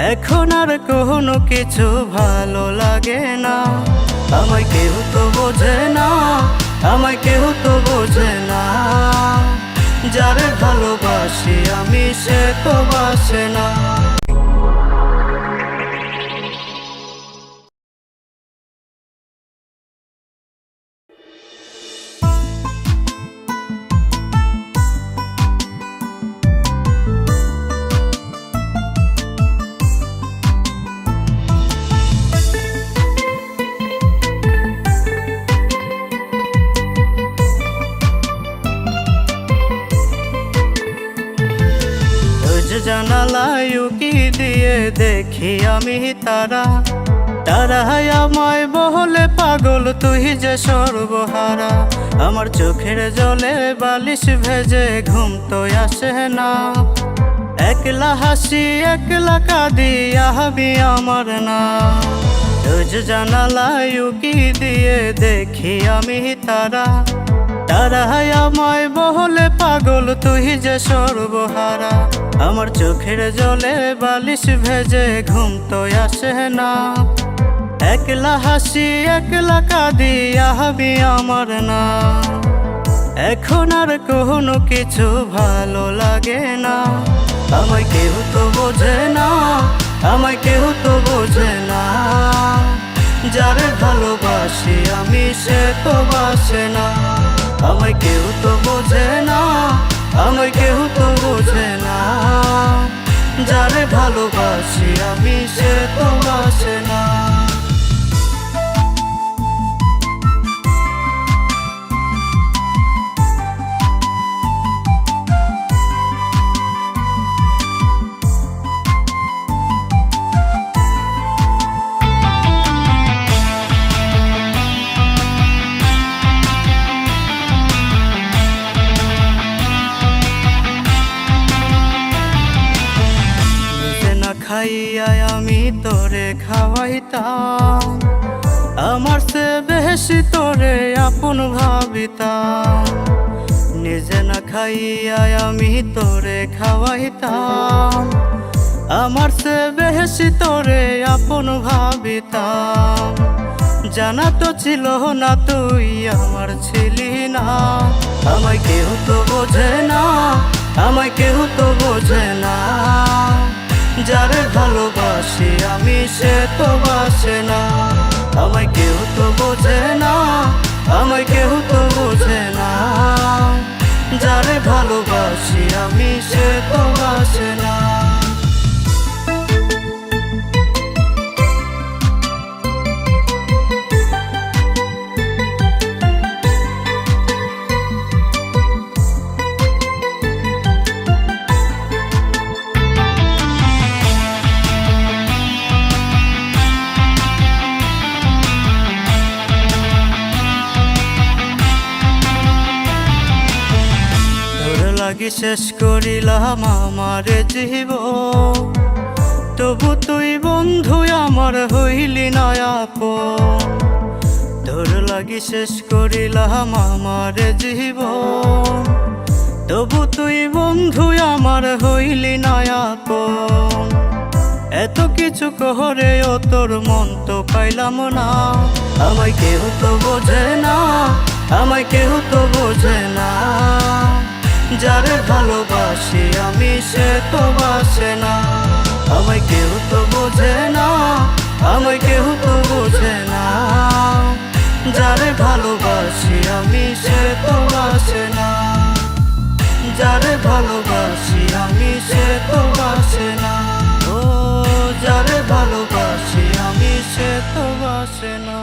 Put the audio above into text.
এখন আর কোনো কিছু ভালো লাগে না। আমায় কেউ তো বোঝে না, আমায় কেউ তো বোঝে না। যারে ভালোবাসি আমি সে তো বাসে না। জানালায় উকি দিয়ে দেখি আমি তারা, তারাই আমায় বলে পাগল তুই যে সর্বহারা। আমার চোখের জলে বালিশ ভেজে ঘুম তো আসে না। একলা হাসি একলা কাঁদি আহাবি আমার না। রোজ জানালায় উকি দিয়ে দেখি আমি তারা, তারাই আমায় বলে পাগল তুই যে সর্বহারা। আমার চোখের জলে বালিশ ভেজে ঘুম তো আসে না। একলা হাসি একলা কাঁদি আহাবি আমার না। এখন আর কোনো কিছু ভালো লাগে না। আমায় কেউ তো বোঝে না, আমায় কেউ তো বোঝে না। যারে ভালোবাসি আমি সে তো বাসে না। আমায় কেউ তো বোঝে না, আমায় কেউ তো বোঝে না। যারে ভালোবাসি আমি সে তো বাসে না। খাইয়া আমি তোরে খাওয়াইতাম, আমার সে বেশি তোরে আপন ভাবিতাম। নিজে না খাইয়া আমি তোরে খাওয়াইতাম, আমার সে বেশি তোরে আপন ভাবিতাম। জানা তো ছিল না তুই আমার ছিলি না। আমায় কেউ তো বোঝে না, আমায় কেউ তো বোঝে না। যারে ভালোবাসি আমি সে তো বাসে না। আমায় কেউ তো বোঝে না, আমায় কেউ তো বোঝে না। যারে ভালোবাসি আমি সে তো বাসে না। লাগি শেষ করিলাম আমার জীবন, তবু তুই বন্ধু আমার হইলি না আপন। তোর লাগি শেষ করিলাম আমার জীবন, তবু তুই বন্ধু আমার হইলি না আপন। এত কিছু করেও তোর মন তো পাইলাম না। আমায় কেউ তো বোঝে না, আমায় কেউ তো বোঝে না। যারে ভালোবাসি আমি সে তো বাসে না। আমায় কেউ তো বোঝে না, আমায় কেউ তো বোঝে না। যারে ভালোবাসি আমি সে তো বাসে না। যারে ভালোবাসি আমি সে তো বাসে না। ও যারে ভালোবাসি আমি সে তো বাসে না।